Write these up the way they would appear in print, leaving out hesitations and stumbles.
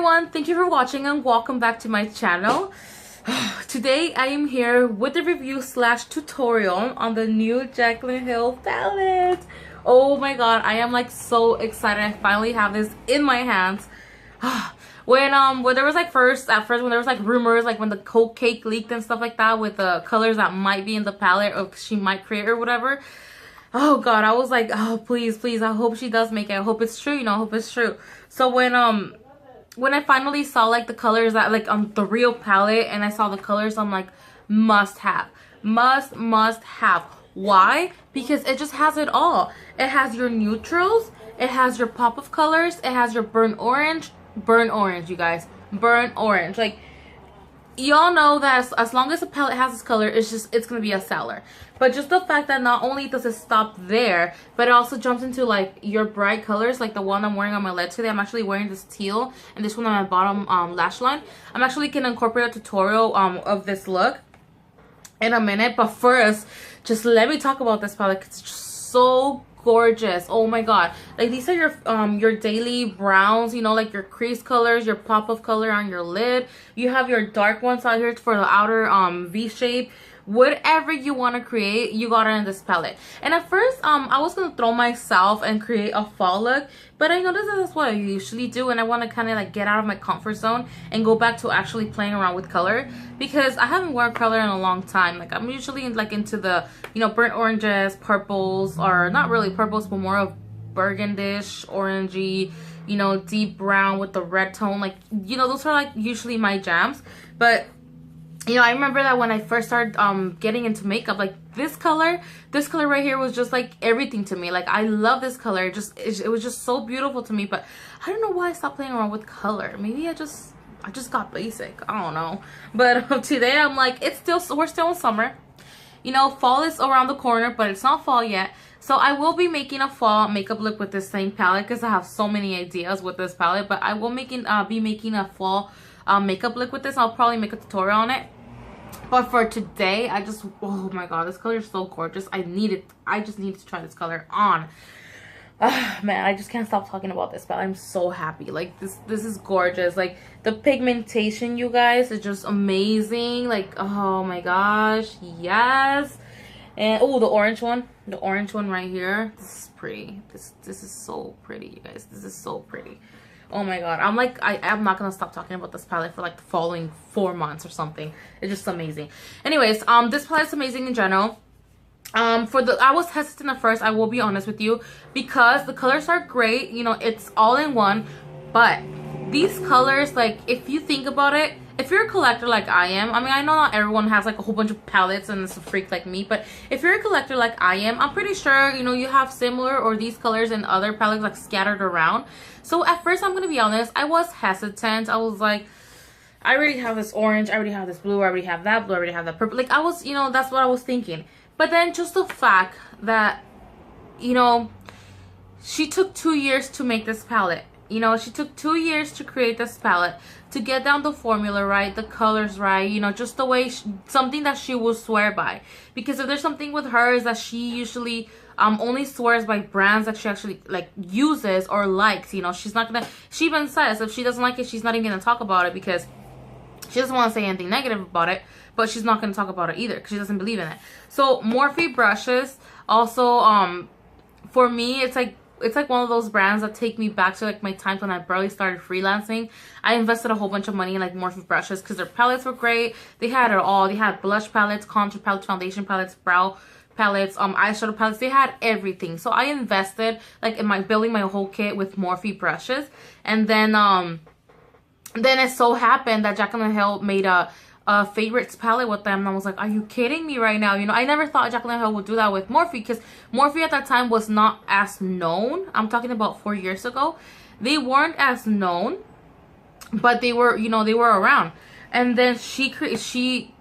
everyone, thank you for watching and welcome back to my channel. Today I am here with a review slash tutorial on the new Jaclyn Hill palette. Oh my god, I am like so excited. I finally have this in my hands. when there was like at first when there was like rumors, like when the Coke cake leaked and stuff like that with the colors that might be in the palette or she might create or whatever. Oh god, I was like, oh please, I hope she does make it. I hope it's true, you know, I hope it's true. So when I finally saw like the colors that like on the real palette and I saw the colors, I'm like, must have. Why? Because it just has it all. It has your neutrals, it has your pop of colors, it has your burnt orange, you guys, burnt orange. Like, y'all know that as long as the palette has this color, it's gonna be a seller. But just the fact that not only does it stop there, but it also jumps into like your bright colors, like the one I'm wearing on my lid today. I'm actually wearing this teal and this one on my bottom lash line. I'm actually gonna incorporate a tutorial of this look in a minute, but first just let me talk about this palette. It's just so gorgeous. Oh my god, like these are your daily browns, you know, like your crease colors, your pop of color on your lid. You have your dark ones out here for the outer V shape. Whatever you want to create, you got it in this palette. And at first I was gonna throw myself and create a fall look, but I noticed that that's what I usually do, and I want to kind of like get out of my comfort zone and go back to actually playing around with color, because I haven't worn color in a long time. Like, I'm usually like into the, you know, burnt oranges, purples, or not really purples, but more of burgundish, orangey, you know, deep brown with the red tone. Like, you know, those are like usually my jams. But you know, I remember that when I first started getting into makeup, like this color right here was just like everything to me. Like, I love this color. It was just so beautiful to me. But I don't know why I stopped playing around with color. Maybe I just got basic. I don't know. But today I'm like, we're still in summer. You know, fall is around the corner, but it's not fall yet. So I will be making a fall makeup look with this same palette, because I have so many ideas with this palette. But I will be making a fall makeup look with this. I'll probably make a tutorial on it. But for today, oh my god, this color is so gorgeous. I just need to try this color on. Man, I just can't stop talking about this palette. I'm so happy. Like, this is gorgeous. Like, the pigmentation, you guys, is just amazing. Like, oh my gosh, yes. And oh, the orange one right here, this is pretty. This is so pretty, you guys. This is so pretty. Oh my god, I'm not gonna stop talking about this palette for like the following 4 months or something. It's just amazing. Anyways, this palette is amazing in general. I was hesitant at first, I will be honest with you, because the colors are great, you know, it's all in one. But these colors, like, if you think about it, if you're a collector like I am, I mean, I know not everyone has like a whole bunch of palettes and is a freak like me, but if you're a collector like I am, I'm pretty sure, you know, you have similar or these colors in other palettes like scattered around. So at first, I'm gonna be honest, I was hesitant. I was like, I already have this orange, I already have this blue, I already have that blue, I already have that purple. Like, I was, you know, that's what I was thinking. But then just the fact that, you know, she took 2 years to make this palette. You know, she took 2 years to create this palette, to get down the formula right, the colors right, you know, just the way, something that she will swear by. Because if there's something with her, is that she usually only swears by brands that she actually like uses or likes. You know, she's not gonna, she even says if she doesn't like it, she's not even gonna talk about it, because she doesn't want to say anything negative about it, but she's not gonna talk about it either because she doesn't believe in it. So Morphe brushes also, for me, it's like one of those brands that take me back to like my times when I barely started freelancing. I invested a whole bunch of money in like Morphe brushes because their palettes were great. They had it all. They had blush palettes, contour palettes, foundation palettes, brow palettes, eyeshadow palettes. They had everything. So I invested like in building my whole kit with Morphe brushes. And then it so happened that Jaclyn Hill made a favorites palette with them, and I was like, are you kidding me right now? You know, I never thought Jaclyn Hill would do that with Morphe, because Morphe at that time was not as known. I'm talking about 4 years ago. They weren't as known, but they were, you know, they were around. And then she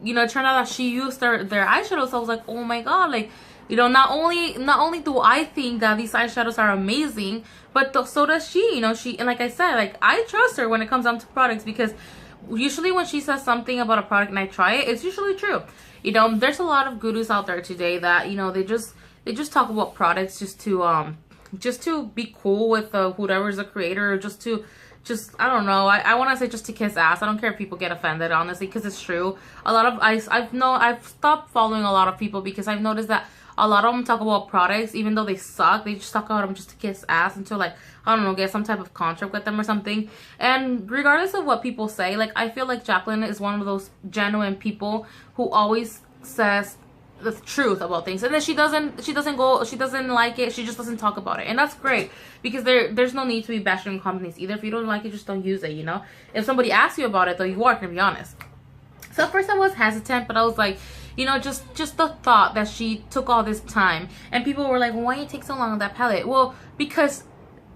you know, it turned out that she used their eyeshadows. So I was like, oh my god, like, you know, not only do I think that these eyeshadows are amazing, but so does she. You know, and like I said, like, I trust her when it comes down to products, because usually when she says something about a product and I try it, it's usually true. You know, there's a lot of gurus out there today that, you know, they just talk about products just to be cool with whoever's the creator, or just to just, I don't know, I want to say just to kiss ass. I don't care if people get offended, honestly, because it's true. A lot of, I've stopped following a lot of people because I've noticed that a lot of them talk about products, even though they suck, they just talk about them just to kiss ass until, like, I don't know, get some type of contract with them or something. And regardless of what people say, like, I feel like Jaclyn is one of those genuine people who always says the truth about things, and then she doesn't like it, she just doesn't talk about it, and that's great, because there's no need to be bashing companies either. If you don't like it, just don't use it, you know. If somebody asks you about it, though, you are gonna be honest. So at first I was hesitant, but I was like, you know, just the thought that she took all this time, and people were like, well, why you take so long on that palette? Well, because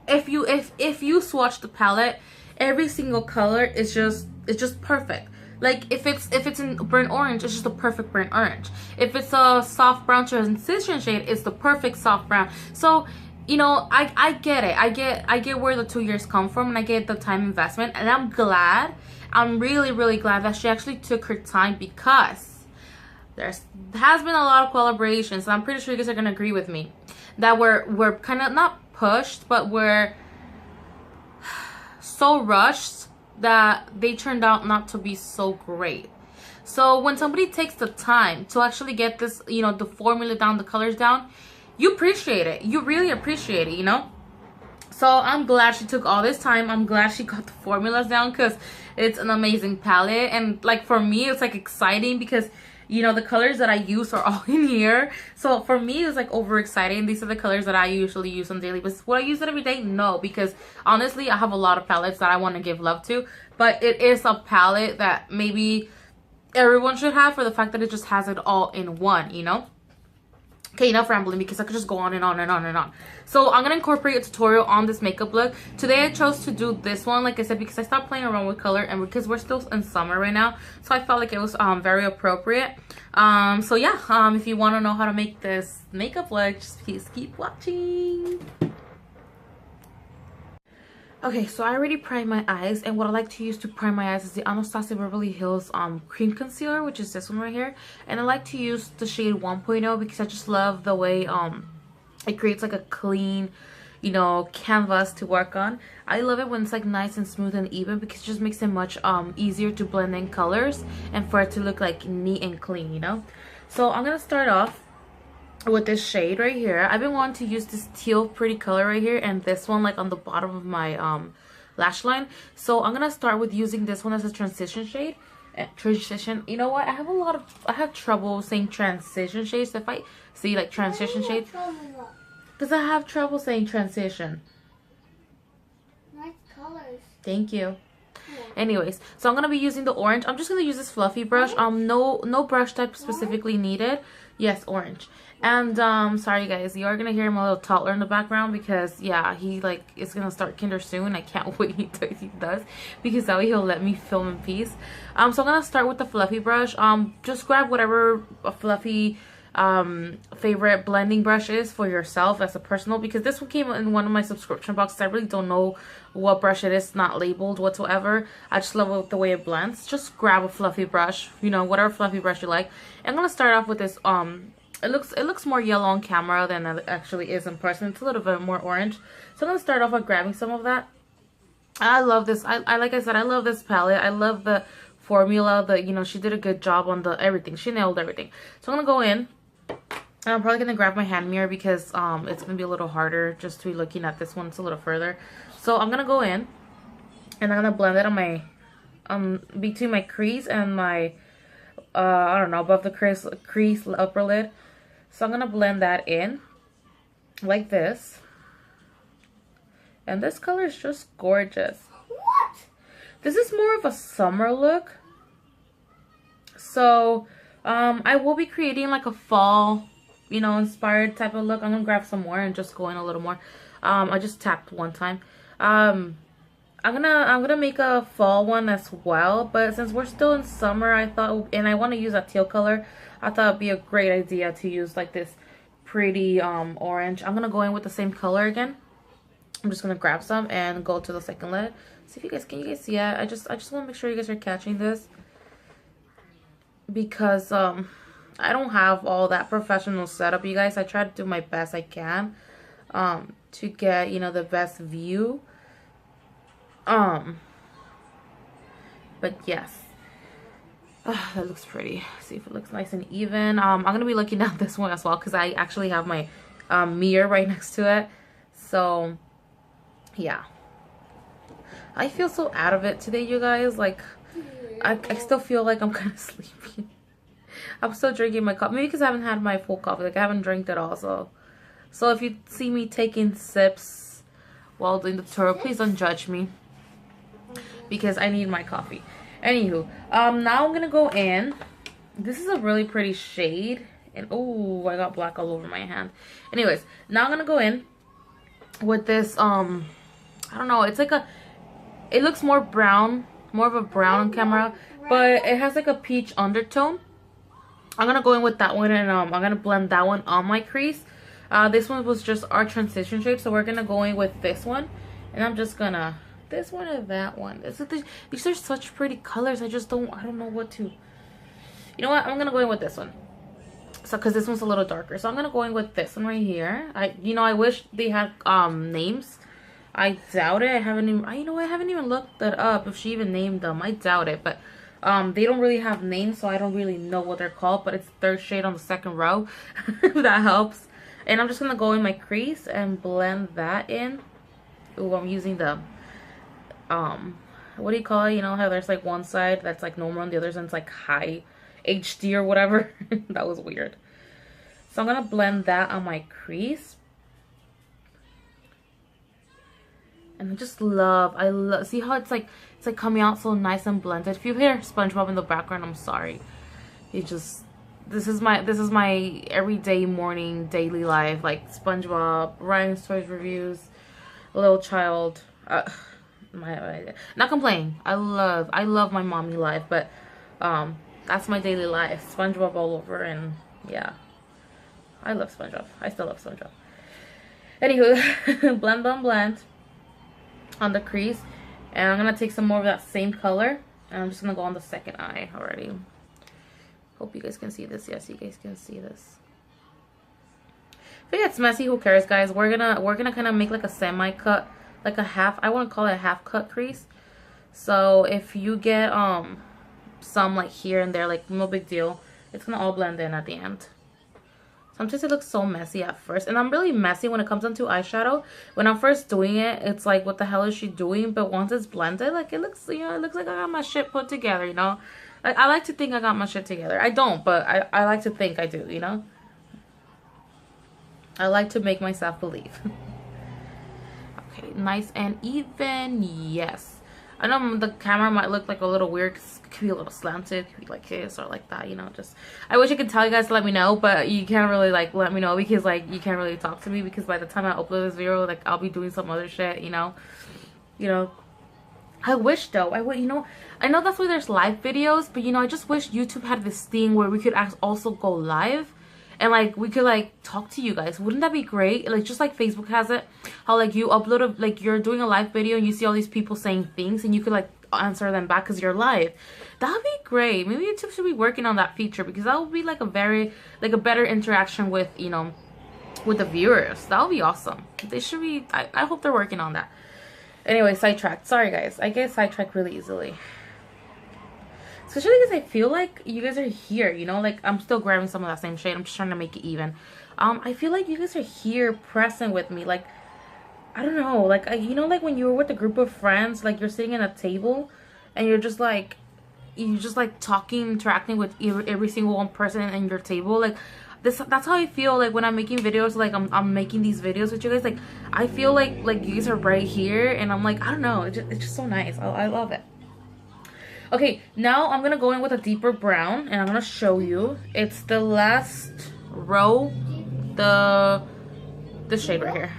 if you swatch the palette, every single color is just perfect. Like, if it's in burnt orange, it's just a perfect burnt orange. If it's a soft brown transition shade, it's the perfect soft brown. So, you know, I get it. I get where the 2 years come from, and I get the time investment, and I'm glad. I'm really, really glad that she actually took her time, because there has been a lot of collaborations, and I'm pretty sure you guys are gonna agree with me that we're kind of not pushed, but we're so rushed that they turned out not to be so great. So when somebody takes the time to actually get this, you know, the formula down, the colors down, you appreciate it. You really appreciate it, you know. So I'm glad she took all this time. I'm glad she got the formulas down, because it's an amazing palette. And like, for me, it's like exciting because, you know, the colors that I use are all in here. So for me, it's like overexciting. These are the colors that I usually use on daily basis. Would I use it every day? No, because honestly, I have a lot of palettes that I want to give love to. But it is a palette that maybe everyone should have, for the fact that it just has it all in one, you know? Okay, enough rambling, because I could just go on and on and on and on. So I'm going to incorporate a tutorial on this makeup look. Today I chose to do this one, like I said, because I stopped playing around with color, and because we're still in summer right now. So I felt like it was very appropriate. So yeah, if you want to know how to make this makeup look, just please keep watching. Okay, so I already primed my eyes, and what I like to use to prime my eyes is the Anastasia Beverly Hills cream concealer, which is this one right here. And I like to use the shade 1.0 because I just love the way it creates like a clean, you know, canvas to work on. I love it when it's like nice and smooth and even, because it just makes it much easier to blend in colors and for it to look like neat and clean, you know. So I'm gonna start off with this shade right here. I've been wanting to use this teal pretty color right here, and this one like on the bottom of my lash line. So I'm gonna start with using this one as a transition shade. Transition, you know what, I have trouble saying transition shades. If I see like transition shade, because I have trouble saying transition. Nice colors. Thank you. Anyways, so I'm gonna be using the orange. I'm just gonna use this fluffy brush. No brush type specifically needed. Yes, orange. And sorry guys, you are gonna hear my little toddler in the background, because yeah, he like is gonna start kinder soon. I can't wait until he does, because that way he'll let me film in peace. So I'm gonna start with the fluffy brush. Just grab whatever a fluffy favorite blending brush is for yourself as a personal, because this one came in one of my subscription boxes. I really don't know what brush it is, not labeled whatsoever. I just love the way it blends. Just grab a fluffy brush, you know, whatever fluffy brush you like. I'm gonna start off with this it looks more yellow on camera than it actually is in person. It's a little bit more orange. So I'm gonna start off by grabbing some of that. I love this. I like I said, I love this palette. I love the formula. You know, she did a good job on the everything. She nailed everything. So I'm gonna go in. And I'm probably gonna grab my hand mirror, because it's gonna be a little harder just to be looking at this one. It's a little further. So I'm gonna go in, and I'm gonna blend it on my between my crease and my I don't know, above the crease upper lid. So I'm gonna blend that in like this, and this color is just gorgeous. What? This is more of a summer look. So I will be creating like a fall, you know, inspired type of look. I'm gonna grab some more and just go in a little more. I just tapped one time. I'm gonna make a fall one as well, but since we're still in summer, I thought, and I want to use a teal color, I thought it'd be a great idea to use like this pretty orange. I'm gonna go in with the same color again. I'm just gonna grab some and go to the second lid. See if you guys can see it. I just want to make sure you guys are catching this, because I don't have all that professional setup, you guys. I try to do my best I can to get, you know, the best view. But yes. That looks pretty. See if it looks nice and even. I'm gonna be looking at this one as well because I actually have my mirror right next to it. So yeah, I feel so out of it today, you guys. Like I still feel like I'm kind of sleepy. I'm still drinking my coffee, maybe because I haven't had my full coffee. Like I haven't drank it all. So if you see me taking sips while doing the tutorial, please don't judge me because I need my coffee. Anywho, now I'm gonna go in. This is a really pretty shade, and oh, I got black all over my hand. Anyways, now I'm gonna go in with this. I don't know. It's like it looks more brown, more of a brown on camera, but it has like a peach undertone. I'm gonna go in with that one, and I'm gonna blend that one on my crease. This one was just our transition shade, so we're gonna go in with this one, and I'm just gonna. This one or that one. These are such pretty colors. I don't know what to. You know what? I'm gonna go in with this one. So, because this one's a little darker, so I'm gonna go in with this one right here. I wish they had names. I doubt it. I haven't even looked that up if she even named them. I doubt it, but they don't really have names, so I don't really know what they're called. But it's third shade on the second row. If that helps. And I'm just gonna go in my crease and blend that in. Ooh, I'm using the what do you call it? You know how there's like one side that's like normal and the other side's like high HD or whatever. That was weird. So I'm gonna blend that on my crease. And I love see how it's like coming out so nice and blended. If you hear SpongeBob in the background, I'm sorry. This is my everyday morning daily life, like SpongeBob, Ryan's Toys reviews, little child. Not complaining. I love my mommy life, but that's my daily life. SpongeBob all over, and yeah, I love SpongeBob. I still love SpongeBob. Anywho, blend on the crease, and I'm gonna take some more of that same color, and I'm just gonna go on the second eye already. Hope you guys can see this. Yes, you guys can see this. If it gets messy, who cares, guys? We're gonna kind of make like a semi-cut. Like a half, I want to call it a half cut crease. So if you get some like here and there, like no big deal, it's gonna all blend in at the end. Sometimes it looks so messy at first, and I'm really messy when it comes onto eyeshadow. When I'm first doing it, it's like, what the hell is she doing? But once it's blended, like it looks, it looks like I got my shit put together, Like, I like to think I got my shit together. I don't, but I like to think I do, I like to make myself believe. Okay, nice and even. Yes, I know the camera might look like a little weird because it could be a little slanted, it could be like this or like that, just I wish I could tell you guys to let me know, but you can't really like let me know because like you can't really talk to me because by the time I upload this video, like I'll be doing some other shit, I wish though, I know that's why there's live videos, but I just wish YouTube had this thing where we could also go live. And like we could like talk to you guys. Wouldn't that be great? Like just like Facebook has it, how like you upload like you're doing a live video and you see all these people saying things and you could like answer them back because you're live. That would be great. Maybe YouTube should be working on that feature because that would be like a better interaction with with the viewers. That would be awesome. They should be. I hope they're working on that. Anyway, sidetracked. Sorry guys, I get sidetracked really easily. Especially because I feel like you guys are here, like I'm still grabbing some of that same shade. I'm just trying to make it even. I feel like you guys are here present with me. Like, I don't know, like, like when you were with a group of friends, like you're sitting at a table and you're just like talking, interacting with every single one person in your table. Like, that's how I feel like when I'm making videos. Like I'm making these videos with you guys. Like, I feel like you guys are right here and I'm like, I don't know, it's just so nice. I love it. Okay, now I'm gonna go in with a deeper brown and I'm gonna show you. It's the last row, this shade right here.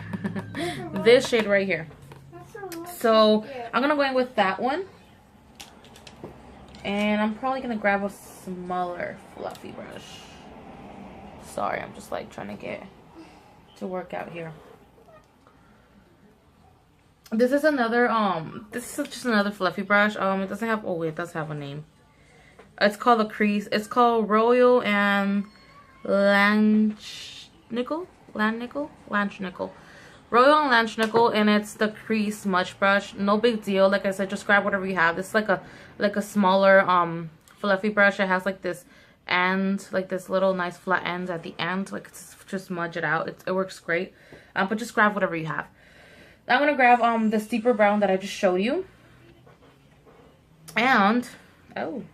This shade right here. So I'm gonna go in with that one. And I'm probably gonna grab a smaller fluffy brush. Sorry, I'm just like trying to get to work out here. This is another this is just another fluffy brush. It doesn't have, oh, it does have a name. It's called a Crease. It's called Royal and Lanchnickel. Royal and Nickel, and it's the Crease Smudge Brush. No big deal. Like I said, just grab whatever you have. This is like a smaller fluffy brush. It has like this end, like this little nice flat end at the end. Like just smudge it out. It works great. But just grab whatever you have. I'm gonna grab the steeper brown that I just showed you, and I'm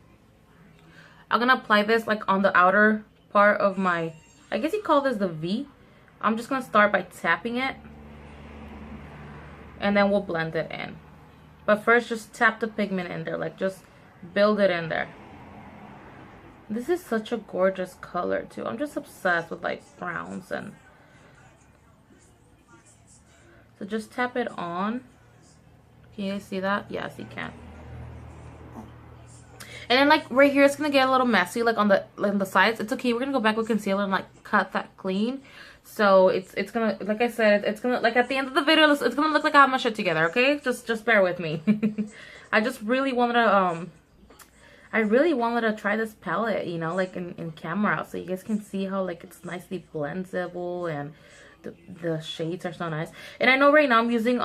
gonna apply this like on the outer part of my, I guess you call this the V. I'm just gonna start by tapping it, and then we'll blend it in. But first, just tap the pigment in there, like just build it in there. This is such a gorgeous color too. I'm just obsessed with like browns. And so just tap it on. Can you guys see that? Yes, you can. And then like right here, it's gonna get a little messy, like on the sides. It's okay. We're gonna go back with concealer and like cut that clean. So it's gonna, like I said, it's gonna, like at the end of the video, it's gonna look like I have my shit together. Okay, just bear with me. I just really wanted to try this palette, you know, like in camera, so you guys can see how like it's nicely blendable and the shades are so nice. And I know right now I'm using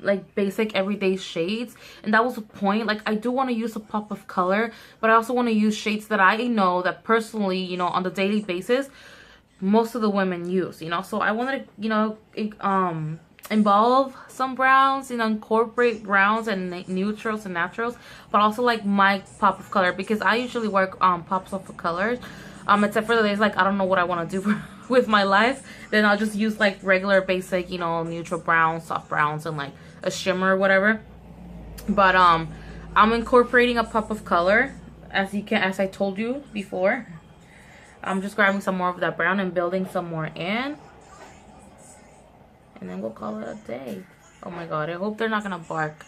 like basic everyday shades, and that was the point. Like I do want to use a pop of color, but I also want to use shades that I know that personally, you know, on the daily basis most of the women use, you know. So I wanted to, you know, involve some browns, you know, incorporate browns and neutrals and naturals, but also like my pop of color, because I usually work pops of colors, except for the days like I don't know what I want to do with my life, then I'll just use like regular basic, you know, neutral browns, soft browns, and like a shimmer or whatever. But I'm incorporating a pop of color, as I told you before. I'm just grabbing some more of that brown and building some more in. And then we'll call it a day. Oh my god, I hope they're not gonna bark.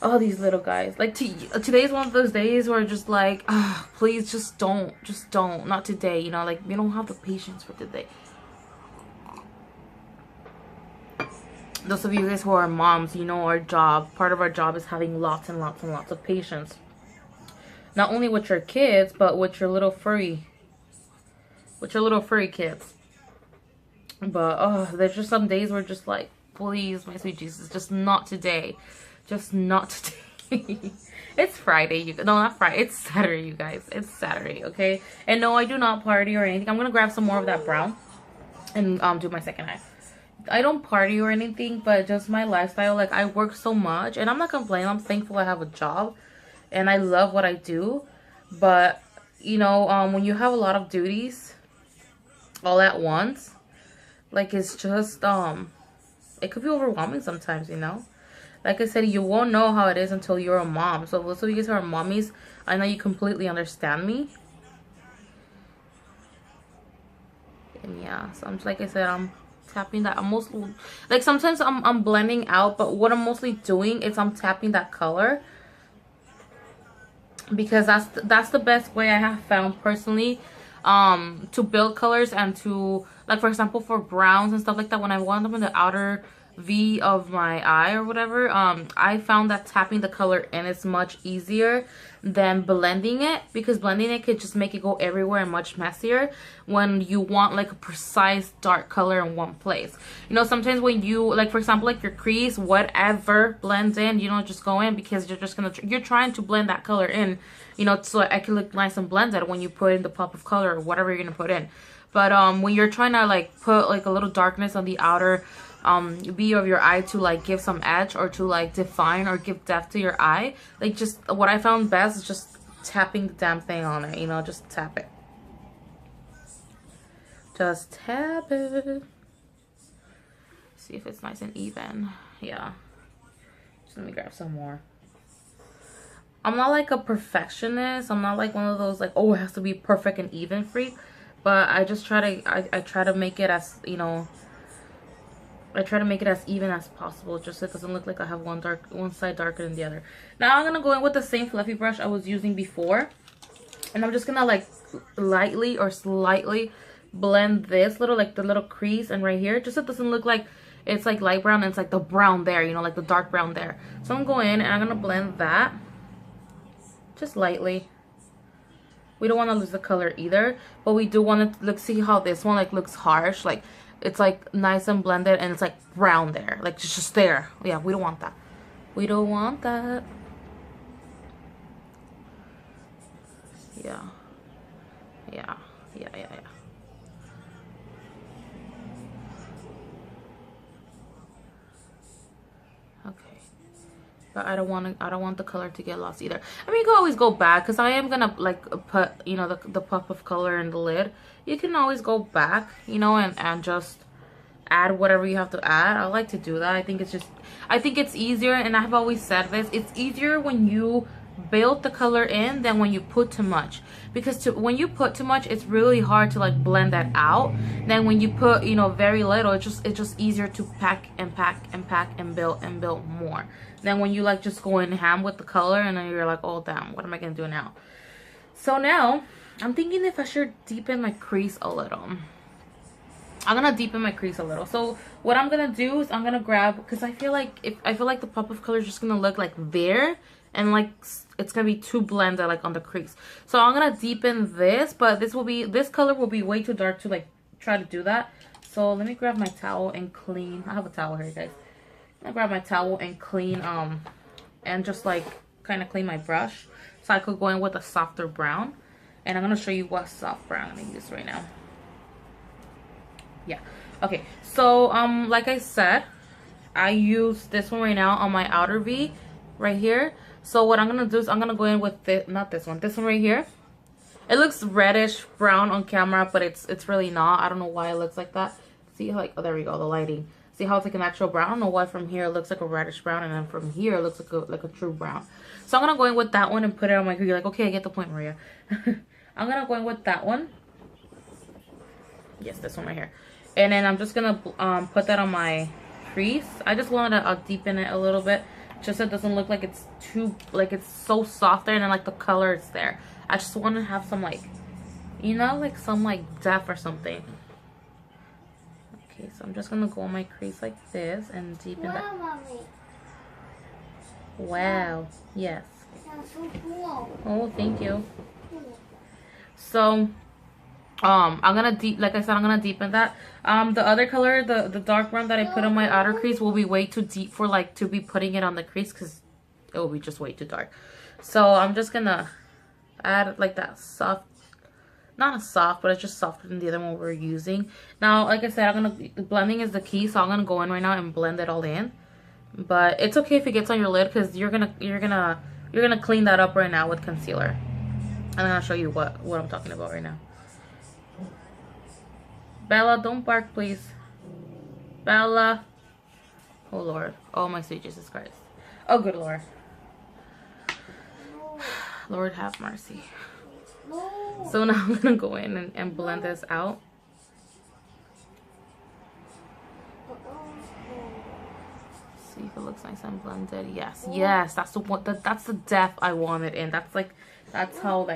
Oh, these little guys. Like today's one of those days where just like, please just don't. Not today, you know, like we don't have the patience for today. Those of you guys who are moms, you know, part of our job is having lots and lots and lots of patience. Not only with your kids, but with your little furry kids. But there's just some days where just like, please, my sweet Jesus, just not today. Just not today. It's Friday, no, not Friday, it's Saturday, you guys. It's Saturday, okay? And no, I do not party or anything. I'm gonna grab some more of that brown and do my second eye. I don't party or anything, but just my lifestyle. Like I work so much, and I'm not complaining. I'm thankful I have a job and I love what I do. But you know, when you have a lot of duties all at once, like it's just it could be overwhelming sometimes, you know. Like I said, you won't know how it is until you're a mom. So those of you guys who are mommies, I know you completely understand me. And yeah, so I'm just, like I said, I'm tapping that. I'm mostly, like sometimes I'm blending out, but what I'm mostly doing is I'm tapping that color, because that's the best way I have found personally to build colors, and to, like for example, for browns and stuff like that, when I want them in the outer V of my eye or whatever, I found that tapping the color in is much easier than blending it, because blending it could just make it go everywhere and much messier when you want like a precise dark color in one place. You know, sometimes when you, like for example, like your crease, whatever blends in, you don't just go in, because you're trying to blend that color in, you know, so it can look nice and blended when you put in the pop of color or whatever you're gonna put in. But when you're trying to like put like a little darkness on the outer V of your eye to like give some edge, or to like define or give depth to your eye, like just what I found best is just tapping the damn thing on it, you know, just tap it. Just tap it. See if it's nice and even. Yeah. Just let me grab some more. I'm not like a perfectionist. I'm not like one of those like, oh, it has to be perfect and even freak. But I just try to, I try to make it as, you know, I try to make it as even as possible, just so it doesn't look like I have one side darker than the other. Now I'm gonna go in with the same fluffy brush I was using before, and I'm just gonna like lightly or slightly blend this little, like the little crease and right here, just so it doesn't look like it's like light brown and it's like the brown there, you know, like the dark brown there. So I'm going in and I'm gonna blend that just lightly. We don't want to lose the color either, but we do want to look, see how this one like looks harsh, like it's like nice and blended and it's like brown there. Like it's just there. Yeah, we don't want that. We don't want that. Yeah. Yeah. Yeah, yeah, yeah. Okay. But I don't want the color to get lost either. I mean, you can always go back because I am gonna like put, you know, the pop of color in the lid. You can always go back, you know, and just add whatever you have to add. I like to do that. I think it's easier, and I've always said this, it's easier when you build the color in than when you put too much, because when you put too much, it's really hard to like blend that out. Then when you put, you know, very little, it's just easier to pack and pack and pack and build more. Then when you like just go in ham with the color, and then you're like, oh damn, what am I gonna do now? So now I'm thinking if I should deepen my crease a little. I'm gonna deepen my crease a little. So what I'm gonna do is I'm gonna grab, because I feel like the pop of color is just gonna look like there, and like it's gonna be too blended like on the crease. So I'm gonna deepen this, but this color will be way too dark to like try to do that. So let me grab my towel and clean. I have a towel here, guys. I'm gonna grab my towel and clean and just like kind of clean my brush so I could go in with a softer brown. And I'm gonna show you what soft brown I'm gonna use right now. Yeah, okay, so like I said, I use this one right now on my outer V right here. So what I'm gonna do is I'm gonna go in with this, not this one right here. It looks reddish brown on camera, but it's really not. I don't know why it looks like that. See, like, oh, there we go, the lighting. See how it's like an actual brown? I don't know why from here it looks like a reddish brown, and then from here it looks like a true brown. So I'm gonna go in with that one and put it on my crease. You're like, okay, I get the point, Maria. I'm gonna go in with that one. Yes, this one right here. And then I'm just gonna put that on my crease. I just wanted to deepen it a little bit, just so it doesn't look like it's too, like it's so soft there, and then like the color is there. I just want to have some like, you know, like some like depth or something. Okay, so I'm just gonna go on my crease like this and deepen that. Mommy. Wow. Yes. That's so cool. Oh, thank you. So I'm gonna like I said, I'm gonna deepen that. The other color, the dark brown that I put on my outer crease will be way too deep for like to be putting it on the crease, because it will be just way too dark. So I'm just gonna add like that soft, not a soft, but it's just softer than the other one we're using. Now, like I said, blending is the key, so I'm gonna go in right now and blend it all in. But it's okay if it gets on your lid, because you're gonna clean that up right now with concealer. I'm gonna show you what I'm talking about right now. Bella, don't bark, please. Bella. Oh, Lord. Oh, my sweet Jesus Christ. Oh, good Lord. Lord, have mercy. So now I'm going to go in and blend this out. See if it looks nice and blended. Yes, yes. That's the one. That's the depth I wanted in. That's how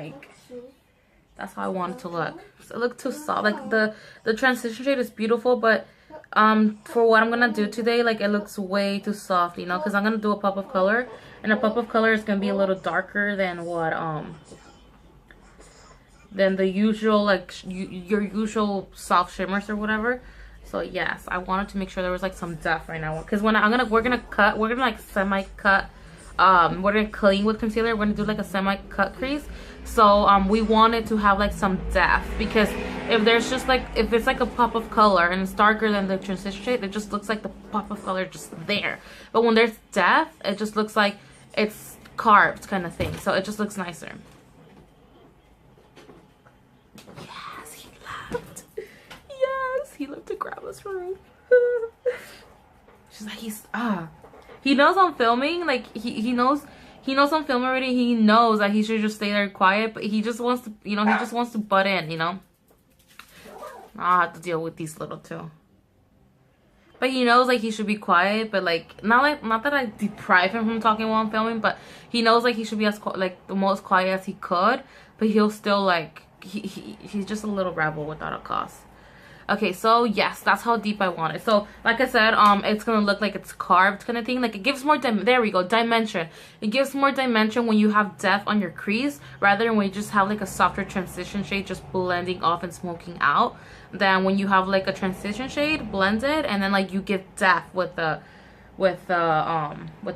I want it to look. So it looked too soft. Like the transition shade is beautiful, but for what I'm gonna do today, like it looks way too soft, you know, because I'm gonna do a pop of color, and a pop of color is gonna be a little darker than what than the usual, like your usual soft shimmers or whatever. So yes, I wanted to make sure there was like some depth right now, because when we're gonna like semi cut. We're gonna clean with concealer. We're gonna do like a semi-cut crease. So we wanted to have like some depth, because if there's just like, if it's like a pop of color and it's darker than the transition shade, it just looks like the pop of color just there. But when there's depth, it just looks like it's carved kind of thing. So it just looks nicer. Yes, he left. Yes, he left to grab us room. She's like, he knows I'm filming. Like he knows I'm filming already. He knows that he should just stay there quiet, but he just wants to, you know, he just wants to butt in, you know. I'll have to deal with these little too. But he knows like he should be quiet, but like not that I deprive him from talking while I'm filming, but he knows like he should be as like the most quiet as he could, but he'll still like he's just a little rebel without a cause. Okay, so yes, that's how deep I want it. So like I said, it's gonna look like it's carved kind of thing. Like it gives more there we go, dimension. It gives more dimension when you have depth on your crease rather than when you just have like a softer transition shade just blending off and smoking out, than when you have like a transition shade blended and then like you give depth with the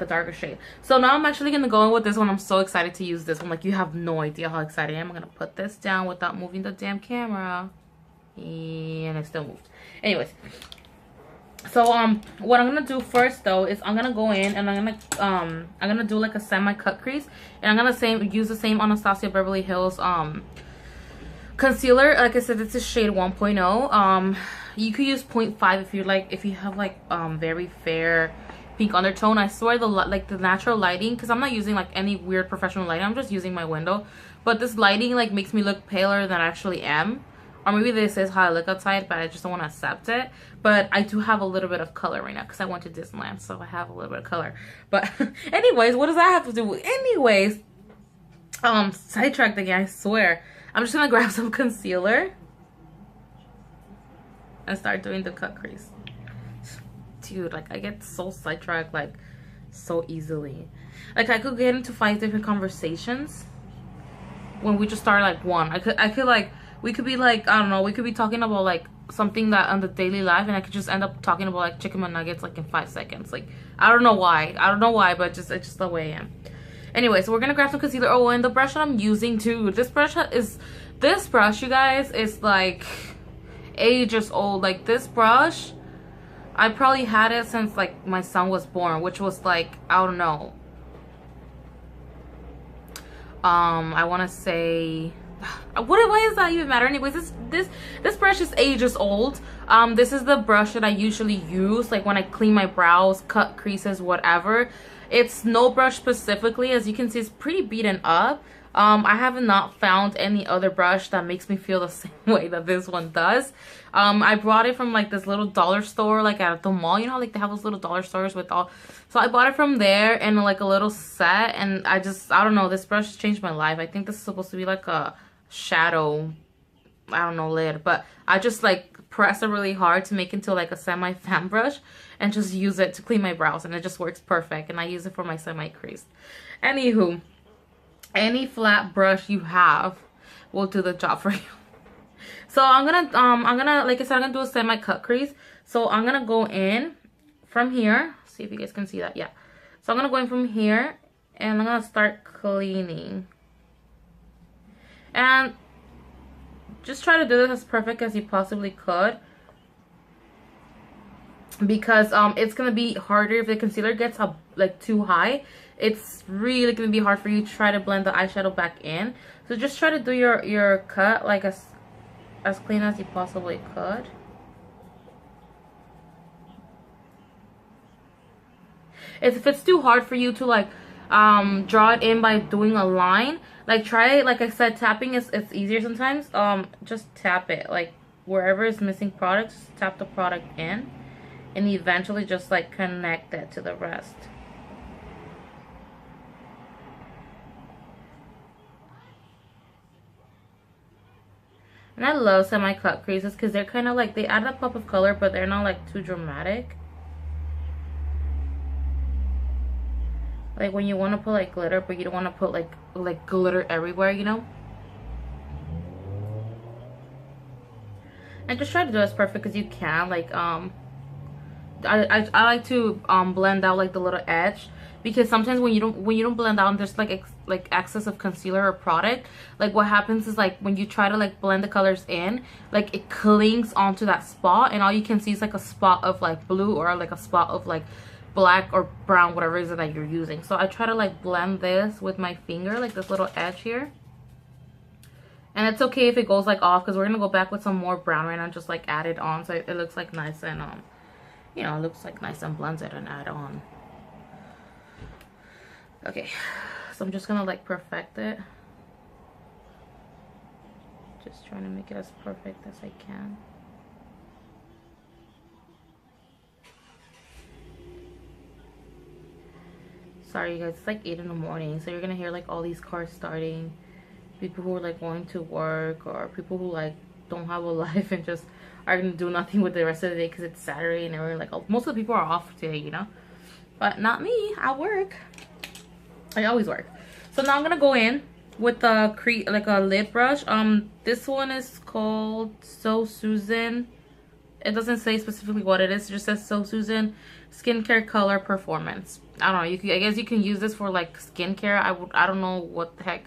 darker shade. So now I'm actually gonna go in with this one. I'm so excited to use this one. Like you have no idea how excited I am. I'm gonna put this down without moving the damn camera. And it still moved. Anyways, so what I'm gonna do first though is I'm gonna go in and I'm gonna do like a semi-cut crease, and I'm gonna use the same Anastasia Beverly Hills concealer. Like I said, it's a shade 1.0. You could use 0.5 if you like, if you have like very fair pink undertone. I swear the natural lighting, because I'm not using like any weird professional lighting, I'm just using my window, but this lighting like makes me look paler than I actually am. Or maybe this is how I look outside, but I just don't want to accept it. But I do have a little bit of color right now because I went to Disneyland, so I have a little bit of color. But anyways, what does that have to do with? Anyways, sidetracked again, I swear. I'm just gonna grab some concealer and start doing the cut crease. Dude, like I get so sidetracked like so easily. Like I could get into 5 different conversations when we just start like one. I could like, we could be like, I don't know, we could be talking about like something that on the daily life, and I could just end up talking about like chicken nuggets like in 5 seconds. Like I don't know why, but it's just the way I am. Anyway, so we're gonna grab some concealer. Oh, and the brush that I'm using too, this brush, you guys, is like ages old. Like this brush, I probably had it since like my son was born, which was like, I don't know, I want to say, why does that even matter? Anyways, this brush is ages old. This is the brush that I usually use like when I clean my brows, cut creases, whatever. It's no brush specifically. As you can see, it's pretty beaten up. I have not found any other brush that makes me feel the same way that this one does. I brought it from like this little dollar store, like at the mall. You know how like they have those little dollar stores with all. So I bought it from there in like a little set, and I don't know, this brush has changed my life. I think this is supposed to be like a shadow, I don't know, lid, but I just like press it really hard to make it into like a semi fan brush and just use it to clean my brows, and it just works perfect. And I use it for my semi crease. Anywho, any flat brush you have will do the job for you. So I'm gonna like I said, I'm gonna do a semi cut crease. So I'm gonna go in from here. See if you guys can see that. Yeah, so I'm gonna go in from here and I'm gonna start cleaning, and just try to do this as perfect as you possibly could, because it's gonna be harder if the concealer gets up like too high. It's really gonna be hard for you to try to blend the eyeshadow back in. So just try to do your cut like as clean as you possibly could. If it's too hard for you to like draw it in by doing a line, like try it, like I said, tapping is it's easier sometimes. Just tap it like wherever is missing product, just tap the product in and eventually just like connect it to the rest. And I love semi-cut creases because they're kind of like, they add a pop of color, but they're not like too dramatic. Like when you want to put like glitter, but you don't want to put like glitter everywhere, you know? And just try to do as perfect as you can. Like I like to blend out like the little edge, because sometimes when you don't blend out and there's like excess of concealer or product, like what happens is like when you try to like blend the colors in, like it clings onto that spot and all you can see is like a spot of like blue or like a spot of like black or brown, whatever it is that you're using. So I try to like blend this with my finger, like this little edge here. And it's okay if it goes like off, because we're gonna go back with some more brown right now, just like add it on so it looks like nice and you know, it looks like nice and blended and add on. Okay, so I'm just gonna like perfect it, just trying to make it as perfect as I can. Sorry you guys, it's like 8 in the morning, so you're gonna hear like all these cars starting, people who are like going to work, or people who like don't have a life and just are gonna do nothing with the rest of the day because it's Saturday and everyone like, oh, most of the people are off today, you know. But not me. I work. I always work. So now I'm gonna go in with the like a lid brush. This one is called So Susan. It doesn't say specifically what it is. It just says So Susan Skincare Color Performance. I don't know. I guess you can use this for like skincare. I don't know what the heck.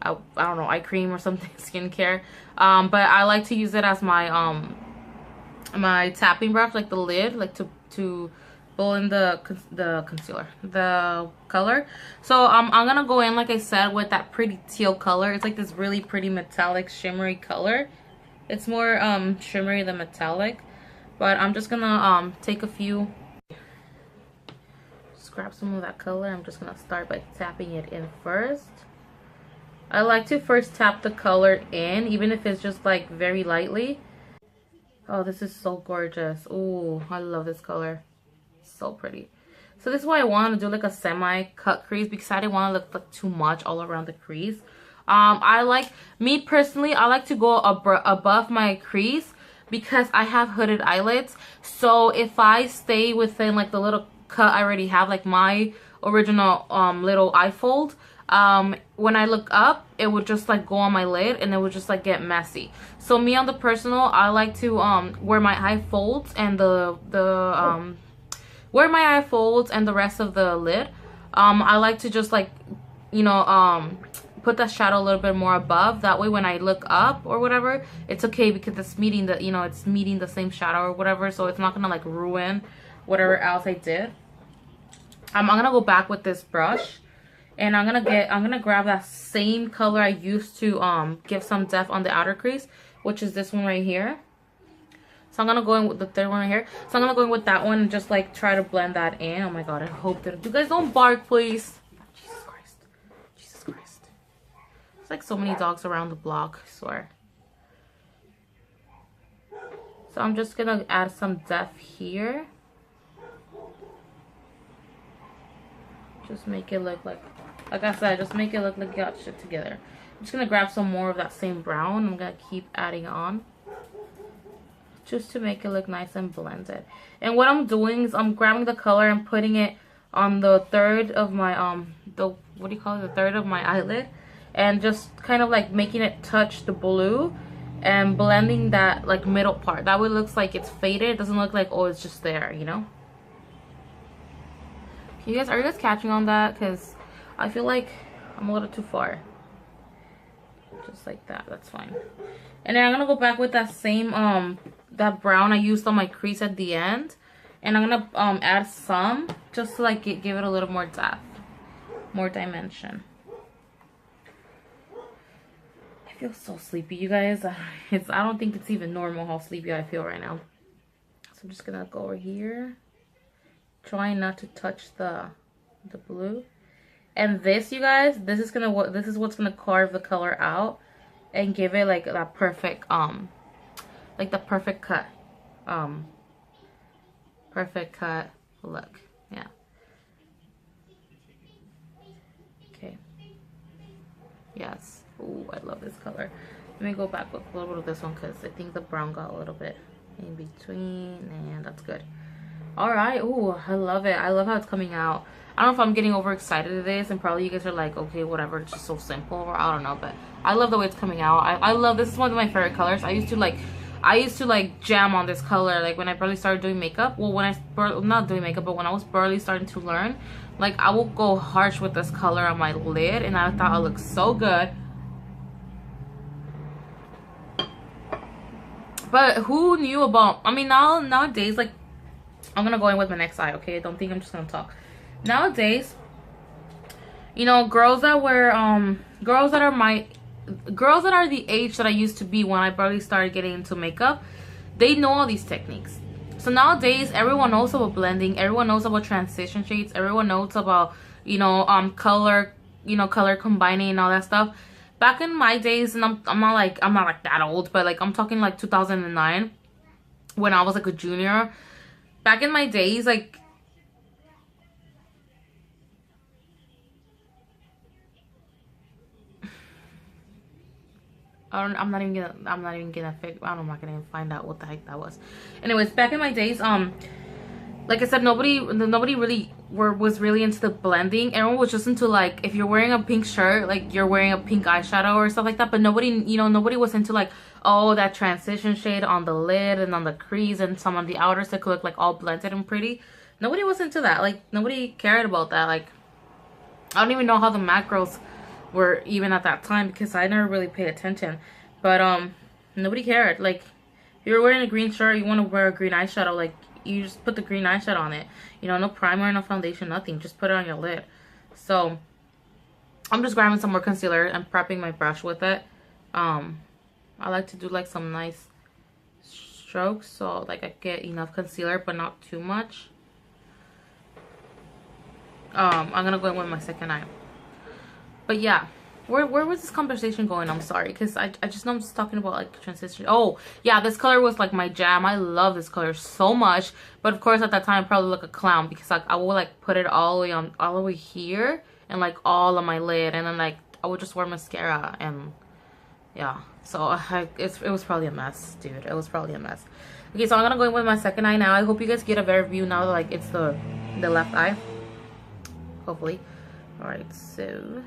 I don't know, eye cream or something, skincare. But I like to use it as my my tapping brush, like the lid, like to pull in the concealer, the color. So I'm gonna go in, like I said, with that pretty teal color. It's like this really pretty metallic shimmery color. It's more shimmery than metallic, but I'm just gonna take a few, just grab some of that color. I'm just gonna start by tapping it in first. I like to first tap the color in, even if it's just like very lightly. Oh, this is so gorgeous. Oh, I love this color. So pretty. So this is why I want to do like a semi-cut crease, because I didn't want to look like too much all around the crease. I like, me personally, I like to go above my crease because I have hooded eyelids. So if I stay within like the little cut I already have, like my original little eye fold, when I look up, it would just like go on my lid and it would just like get messy. So me on the personal, I like to wear my eye folds and where my eye folds and the rest of the lid. I like to just like, you know, put that shadow a little bit more above. That way when I look up or whatever, it's okay because it's meeting the, you know, it's meeting the same shadow or whatever. So it's not gonna like ruin whatever else I did. I'm gonna go back with this brush and I'm gonna grab that same color I used to give some depth on the outer crease, which is this one right here. So I'm gonna go in with the third one right here. So I'm gonna go in with that one and just like try to blend that in. Oh my god, I hope that you guys don't bark, please. Jesus Christ. Jesus Christ. There's like so many dogs around the block, I swear. So I'm just gonna add some depth here. Just make it look like I said, just make it look like you got shit together. I'm just gonna grab some more of that same brown. I'm gonna keep adding on, just to make it look nice and blended. And what I'm doing is I'm grabbing the color and putting it on the third of my what do you call it, the third of my eyelid, and just kind of like making it touch the blue and blending that like middle part. That way it looks like it's faded. It doesn't look like, oh, it's just there, you know. Are you guys catching on that? Because I feel like I'm a little too far. Just like that. That's fine. And then I'm gonna go back with that same that brown I used on my crease at the end, and I'm gonna add some just to like give it a little more depth, more dimension. I feel so sleepy, you guys. I don't think it's even normal how sleepy I feel right now. So I'm just gonna go over here, trying not to touch the blue. And this, you guys, this is what's gonna carve the color out and give it like that perfect like the perfect cut look. Yeah. Okay. Yes. Ooh, I love this color. Let me go back with a little bit of this one because I think the brown got a little bit in between, and that's good. All right. Ooh, I love it. I love how it's coming out. I don't know if I'm getting overexcited to this, and probably you guys are like, okay, whatever, it's just so simple, or I don't know, but I love the way it's coming out. I love, this is one of my favorite colors. I used to like jam on this color like when I barely started doing makeup. Well, when not doing makeup, but when I was barely starting to learn, like I will go harsh with this color on my lid, and I thought it looked so good. But who knew about, I mean, nowadays, like, I'm gonna go in with my next eye, okay? Don't think I'm just gonna talk. Nowadays, you know, girls that are the age that I used to be when I barely started getting into makeup, they know all these techniques. So nowadays, everyone knows about blending, everyone knows about transition shades, everyone knows about, you know, color combining and all that stuff. Back in my days, and I'm not like that old, but like I'm talking like 2009, when I was like a junior. Back in my days, like, I'm not even gonna I'm not gonna find out what the heck that was. Anyways, back in my days, like I said, nobody really was really into the blending. Everyone was just into, like, if you're wearing a pink shirt, like you're wearing a pink eyeshadow or stuff like that. But nobody, you know, nobody was into like, oh, that transition shade on the lid and on the crease and some on the outers that could look like all blended and pretty. Nobody was into that. Like, nobody cared about that. Like, I don't even know how the macros were even at that time because I never really paid attention. But nobody cared. Like, if you're wearing a green shirt, you want to wear a green eyeshadow, like, you just put the green eyeshadow on it. You know, no primer, no foundation, nothing. Just put it on your lid. So, I'm just grabbing some more concealer and prepping my brush with it. I like to do, like, some nice strokes. So, like, I get enough concealer, but not too much. I'm going to go in with my second eye. But, yeah. Where was this conversation going? I'm sorry, because I just know I'm just talking about, like, transition. Oh, yeah, this color was, like, my jam. I love this color so much. But, of course, at that time, I probably look a clown because, like, I would, like, put it all the way here and, like, all on my lid. And then, like, I would just wear mascara and, yeah. So, it was probably a mess, dude. It was probably a mess. Okay, so I'm going to go in with my second eye now. I hope you guys get a better view now that, like, it's the left eye. Hopefully. Alright, so...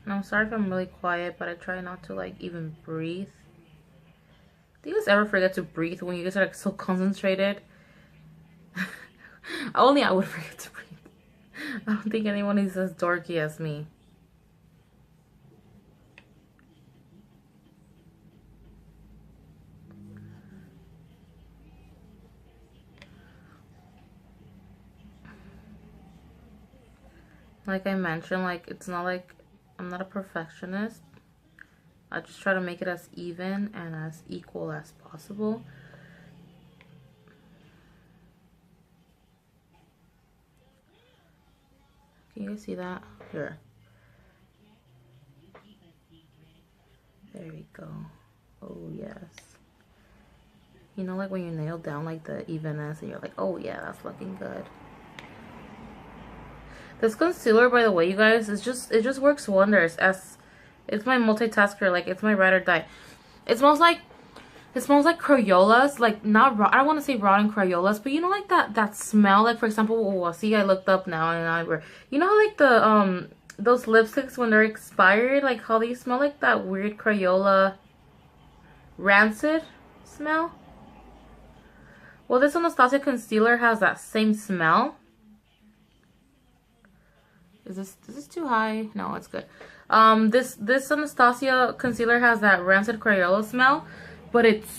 And I'm sorry if I'm really quiet, but I try not to, like, even breathe. Do you guys ever forget to breathe when you guys are, like, so concentrated? Only I would forget to breathe. I don't think anyone is as dorky as me. Like I mentioned, like, it's not like I'm not a perfectionist. I just try to make it as even and as equal as possible. Can you guys see that? Here. There we go. Oh, yes. You know, like when you nail down, like, the evenness and you're like, oh, yeah, that's looking good. This concealer, by the way, you guys, it just works wonders. As it's my multitasker, like, it's my ride or die. It smells like Crayolas, like, not raw. I don't want to say rotten Crayolas, but you know, like that smell. Like, for example, oh, see, I looked up now and you know how, like, the those lipsticks when they're expired, like how they smell like that weird Crayola rancid smell. Well, this Anastasia concealer has that same smell. Is this too high? No, it's good. This Anastasia concealer has that rancid Crayola smell, but it's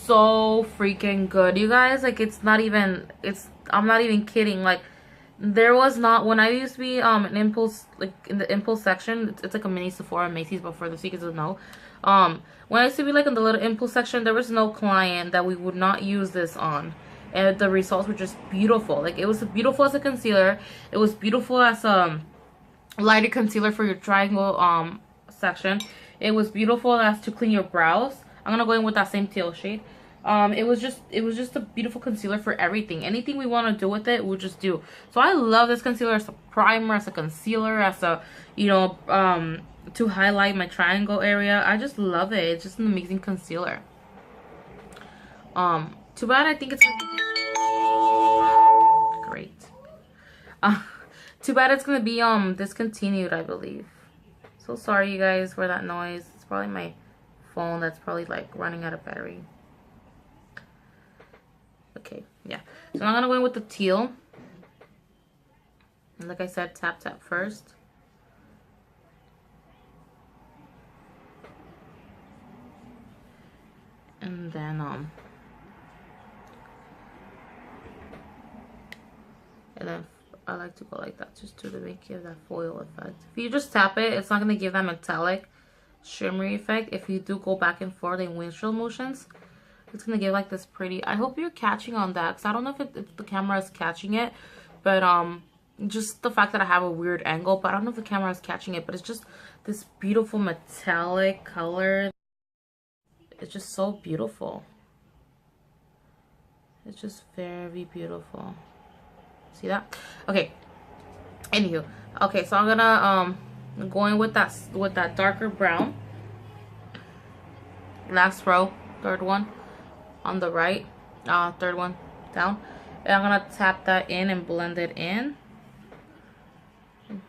so freaking good, you guys. Like, I'm not even kidding. Like, there was not, when I used to be in Impulse, like in the Impulse section, it's like a mini Sephora Macy's, but for the secrets of no. When I used to be like in the little Impulse section, there was no client that we would not use this on. And the results were just beautiful. Like, it was beautiful as a concealer. It was beautiful as a lighter concealer for your triangle section. It was beautiful as to clean your brows. I'm gonna go in with that same teal shade. It was just a beautiful concealer for everything. Anything we want to do with it, we'll just do. So I love this concealer as a primer, as a concealer, as a, you know, to highlight my triangle area. I just love it. It's just an amazing concealer. Too bad I think it's great. Too bad it's gonna be discontinued, I believe. So sorry, you guys, for that noise. It's probably my phone that's probably, like, running out of battery. Okay, yeah. So I'm gonna go in with the teal. And like I said, tap tap first. And then I like to go like that just to make it that foil effect. If you just tap it, it's not going to give that metallic shimmery effect. If you do go back and forth in windshield motions, it's going to give like this pretty. I hope you're catching on that, because I don't know if the camera is catching it, but just the fact that I have a weird angle, but I don't know if the camera is catching it, but it's just this beautiful metallic color. It's just so beautiful. It's just very beautiful. See that? Okay, Anywho, okay, so I'm gonna go in with that darker brown. Last row, third one on the right, third one down, and I'm gonna tap that in and blend it in,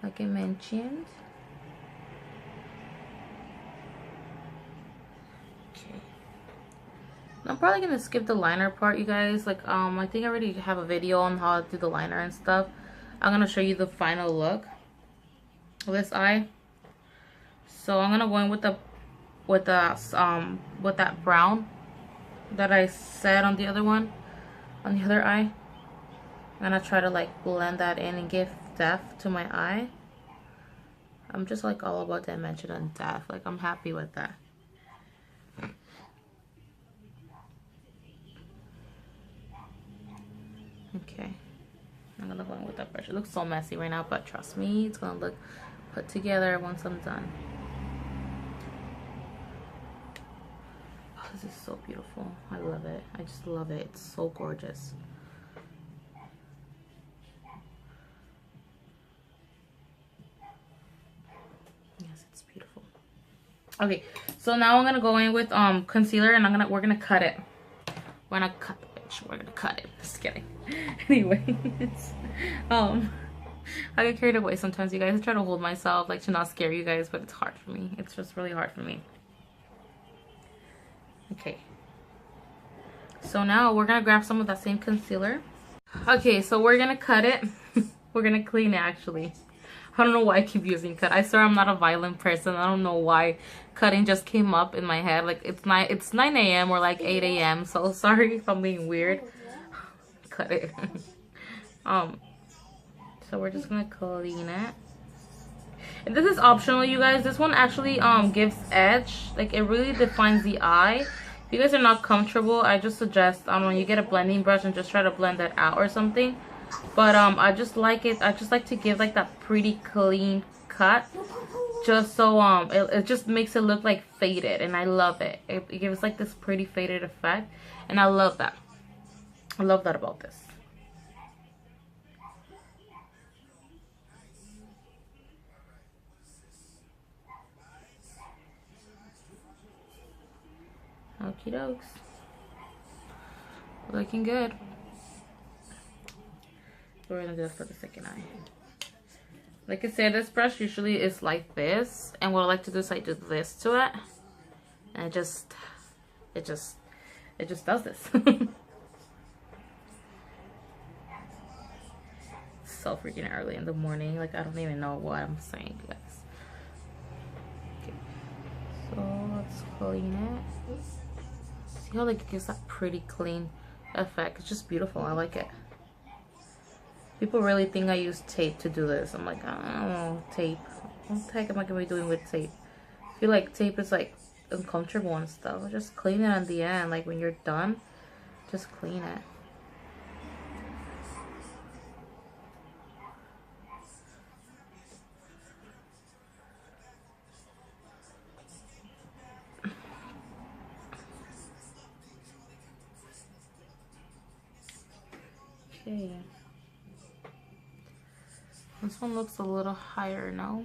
like I mentioned. Okay. I'm probably gonna skip the liner part, you guys. Like, I think I already have a video on how to do the liner and stuff. I'm gonna show you the final look of this eye. So I'm gonna go in with that brown that I said on the other one, on the other eye. I'm gonna try to like blend that in and give depth to my eye. I'm just like all about dimension and depth. Like, I'm happy with that. Okay, I'm gonna go in with that brush. It looks so messy right now, but trust me, it's gonna look put together once I'm done. Oh, this is so beautiful. I love it. I just love it. It's so gorgeous. Yes, it's beautiful. Okay, so now I'm gonna go in with concealer, and we're gonna cut it. We're gonna cut the bitch. We're gonna cut it. Just kidding. Anyways, I get carried away sometimes, you guys. I try to hold myself, like, to not scare you guys, but it's hard for me. It's just really hard for me. Okay. So now we're gonna grab some of that same concealer. Okay, so we're gonna cut it. We're gonna clean it, actually. I don't know why I keep using cut. I swear I'm not a violent person. I don't know why cutting just came up in my head. Like, it's 9 a.m. or like 8 a.m. So sorry if I'm being weird. Cut it. So we're just gonna clean it. And this is optional, you guys. This one actually gives edge. Like, it really defines the eye. If you guys are not comfortable, I just suggest, I don't know, you get a blending brush and just try to blend that out or something. But I just like it. I just like to give like that pretty clean cut, just so it just makes it look like faded, and I love it. It gives like this pretty faded effect, and I love that. I love that about this. Okie dokes. Looking good. We're gonna do this for the second eye. Like I said, this brush usually is like this, and what I like to do is I do this to it, and it just does this. So freaking early in the morning. Like, I don't even know what I'm saying, guys. Okay, so let's clean it. See how like it gives that pretty clean effect? It's just beautiful. I like it. People really think I use tape to do this. I'm like, I don't know, tape. What the heck am I gonna be doing with tape? I feel like tape is like uncomfortable and stuff. Just clean it at the end. Like, when you're done, just clean it. Okay. This one looks a little higher, no?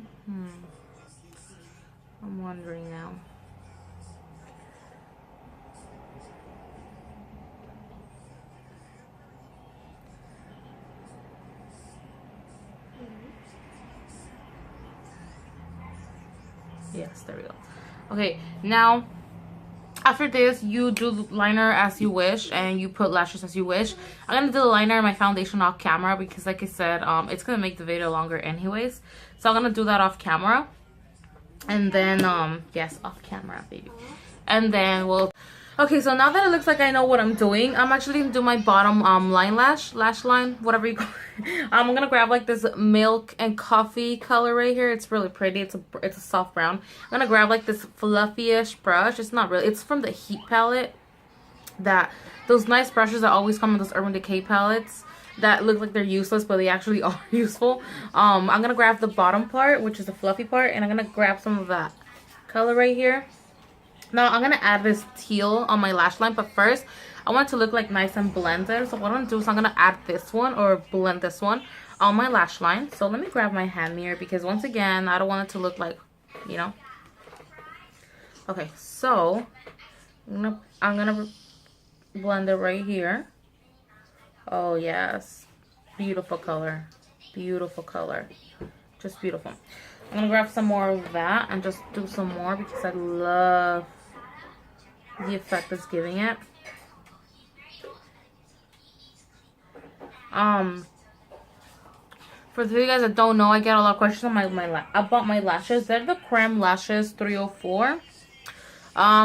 I'm wondering now. Yes, there we go. Okay, now after this, you do liner as you wish, and you put lashes as you wish. I'm gonna do the liner and my foundation off camera because, like I said, it's gonna make the video longer anyways. So I'm gonna do that off camera, and then yes, off camera, baby. And then we'll. Okay, so now that it looks like I know what I'm doing, I'm actually gonna do my bottom lash line, whatever you call it. I'm gonna grab like this milk and coffee color right here. It's really pretty. It's a soft brown. I'm gonna grab like this fluffy-ish brush. It's not really. It's from the Heat palette. Those nice brushes that always come in those Urban Decay palettes that look like they're useless, but they actually are useful. I'm gonna grab the bottom part, which is the fluffy part, and I'm gonna grab some of that color right here. Now I'm gonna add this teal on my lash line, but first I want it to look like nice and blended. So what I'm gonna do is I'm gonna add this one or blend this one on my lash line. So let me grab my hand mirror because once again, I don't want it to look like, you know. Okay, so I'm gonna blend it right here. Oh yes, beautiful color, beautiful color, just beautiful. I'm gonna grab some more of that and just do some more because I love the effect it's giving it. For the you guys that don't know, I get a lot of questions on about my lashes. They're the Creme Lashes 304.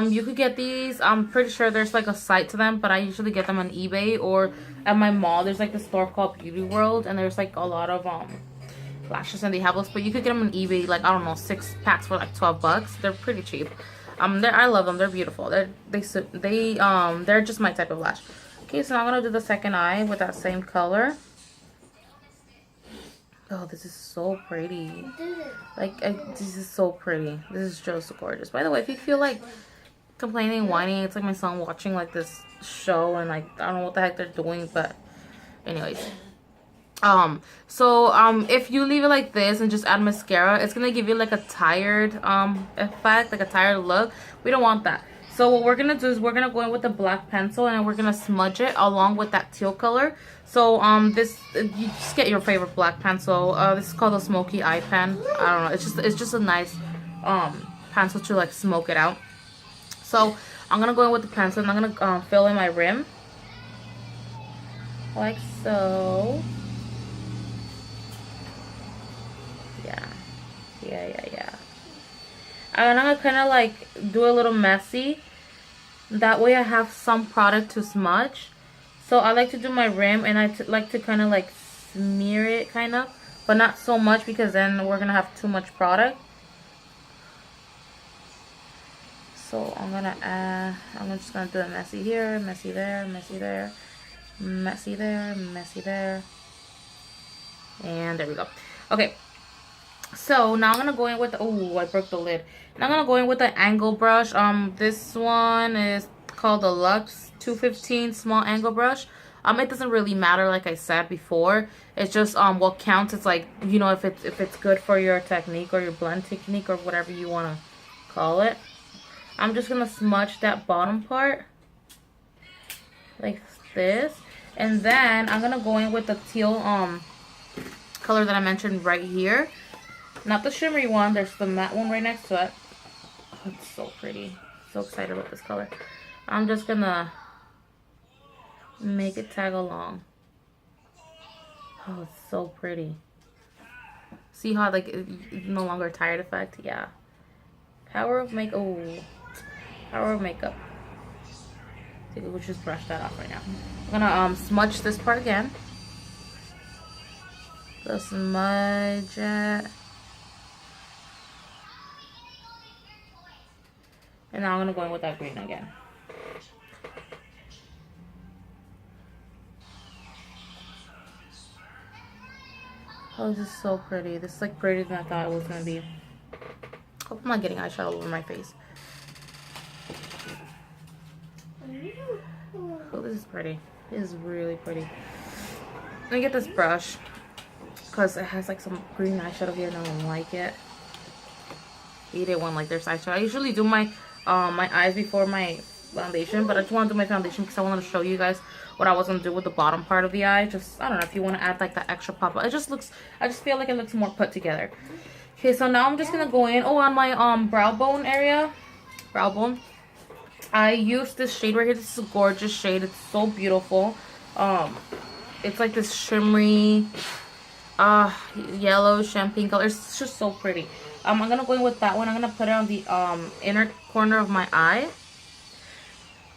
You could get these. I'm pretty sure there's like a site to them, but I usually get them on eBay or at my mall. There's like a store called Beauty World, and there's like a lot of lashes, and they have those. But you could get them on eBay, like I don't know, 6 packs for like $12. They're pretty cheap. I love them. They're beautiful. They're just my type of lash. Okay, so now I'm gonna do the second eye with that same color. Oh, this is so pretty. Like, this is so pretty. This is just gorgeous. By the way, if you feel like complaining, whining, it's like my son watching like this show and like I don't know what the heck they're doing, but anyways. If you leave it like this and just add mascara, it's gonna give you like a tired effect, like a tired look. We don't want that. So what we're gonna do is we're gonna go in with the black pencil and we're gonna smudge it along with that teal color. So you just get your favorite black pencil. This is called a smoky eye pen. I don't know. It's just a nice pencil to like smoke it out. So I'm gonna go in with the pencil and I'm gonna fill in my rim like so. Yeah. And I'm gonna kind of like do a little messy. That way I have some product to smudge. So I like to do my rim and I like to kind of like smear it kind of. But not so much because then we're gonna have too much product. So I'm just gonna do a messy here, messy there, messy there, messy there, messy there. And there we go. Okay. So now I'm gonna go in with I broke the lid. Now I'm gonna go in with the angle brush. This one is called the Luxe 215 small angle brush. It doesn't really matter, like I said before. It's just what counts. It's like, you know, if it's good for your technique or your blend technique or whatever you wanna call it. I'm just gonna smudge that bottom part like this, and then I'm gonna go in with the teal color that I mentioned right here. Not the shimmery one, there's the matte one right next to it. Oh, it's so pretty. So excited about this color. I'm just gonna make it tag along. Oh, it's so pretty. See how like it's no longer a tired effect? Yeah. Power of makeup. So we'll just brush that off right now. I'm gonna smudge this part again. So smudge it. And now I'm gonna go in with that green again. Oh, this is so pretty. This is like prettier than I thought it was gonna be. Hope I'm not getting eyeshadow all over my face. Oh, this is pretty. This is really pretty. Let me get this brush because it has like some green eyeshadow here and I don't like it. You didn't want like there's eyeshadow. I usually do my eyes before my foundation, but I just want to do my foundation because I wanted to show you guys what I was going to do with the bottom part of the eye. Just, I don't know, if you want to add like that extra pop. I just feel like it looks more put together. Okay, so now I'm just going to go in, on my brow bone area. Brow bone. I use this shade right here. This is a gorgeous shade. It's so beautiful. It's like this shimmery yellow champagne color. It's just so pretty. I'm gonna go in with that one. I'm gonna put it on the inner corner of my eye,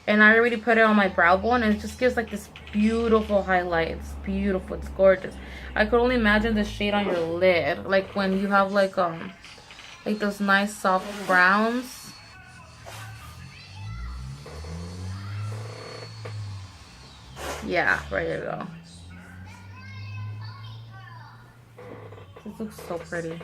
and I already put it on my brow bone, and it just gives like this beautiful highlight. It's beautiful. It's gorgeous. I could only imagine the shade on your lid, like when you have like those nice soft browns. Yeah, right here we go. This looks so pretty.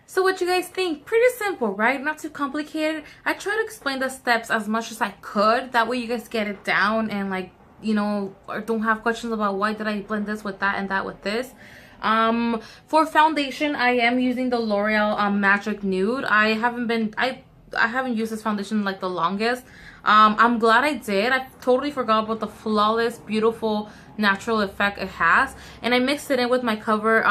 So what you guys think? Pretty simple, right? Not too complicated. I try to explain the steps as much as I could. That way you guys get it down and like, you know, or don't have questions about why did I blend this with that and that with this. For foundation, I am using the L'Oreal Magic Nude. I haven't used this foundation like the longest. I'm glad I did. I totally forgot about the flawless, beautiful, natural effect it has. And I mixed it in with my Cover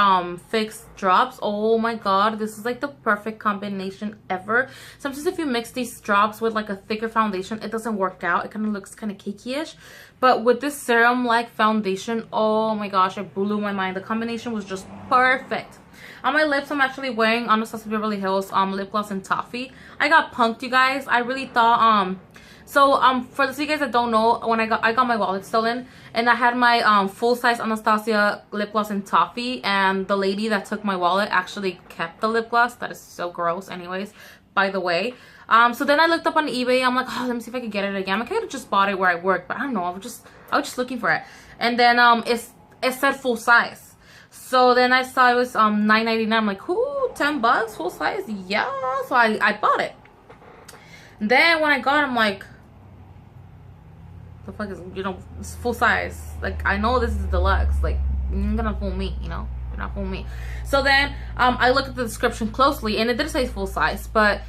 Fix drops. Oh my god, this is like the perfect combination ever. Sometimes if you mix these drops with like a thicker foundation, it doesn't work out. It kind of looks kind of cakey-ish. But with this serum-like foundation, oh my gosh, it blew my mind. The combination was just perfect. On my lips, I'm actually wearing Anastasia Beverly Hills lip gloss in Toffee. I got punked, you guys. I really thought for those of you guys that don't know, when I got my wallet stolen, and I had my full-size Anastasia lip gloss in Toffee, and the lady that took my wallet actually kept the lip gloss. That is so gross. Anyways, by the way, so then I looked up on eBay. I'm like, oh, let me see if I can get it again. I could have just bought it where I work, but I don't know. I was just looking for it, and then it said full size. So then I saw it was $9.99. I'm like, ooh, $10 full size, yeah. So I bought it. Then when I got it, I'm like, the fuck is, you know, it's full size. Like, I know this is deluxe. Like, you're gonna fool me, you know? You're not fooling me. So then I looked at the description closely, and it did say full size, but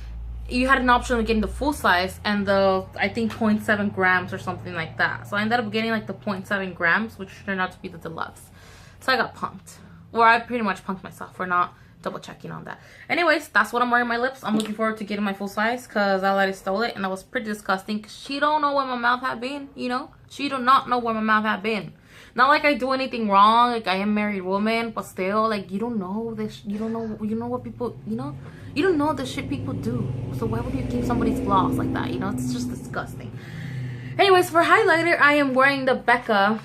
you had an option of getting the full size and the, I think, 0.7 grams or something like that. So I ended up getting like the 0.7 grams, which turned out to be the deluxe. So I got punked. Or I pretty much punked myself for not double checking on that. Anyways, that's what I'm wearing on my lips. I'm looking forward to getting my full size because that lady stole it, and that was pretty disgusting because she don't know where my mouth had been, you know? She do not know where my mouth had been. Not like I do anything wrong, like I am a married woman, but still, like, you don't know this, you don't know what people, you know? You don't know the shit people do. So why would you keep somebody's gloss like that, you know? It's just disgusting. Anyways, for highlighter, I am wearing the Becca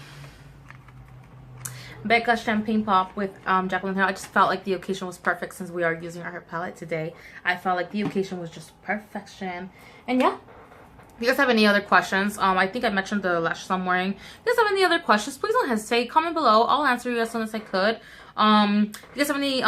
Champagne Pop with Jaclyn hair. I just felt like the occasion was perfect since we are using our hair palette today. I felt like the occasion was just perfection. And yeah, if you guys have any other questions, I think I mentioned the lashes I'm wearing. If you guys have any other questions, please don't hesitate. Comment below. I'll answer you as soon as I could. If you guys have any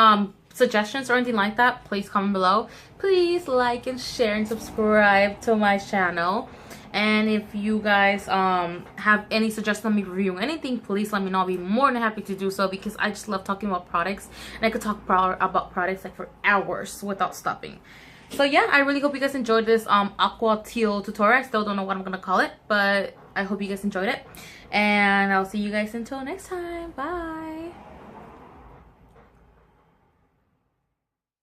suggestions or anything like that, please comment below. Please like and share and subscribe to my channel. And if you guys have any suggestions on me reviewing anything, please let me know. I'll be more than happy to do so because I just love talking about products. And I could talk about products like for hours without stopping. So yeah, I really hope you guys enjoyed this aqua teal tutorial. I still don't know what I'm going to call it, but I hope you guys enjoyed it. And I'll see you guys until next time. Bye.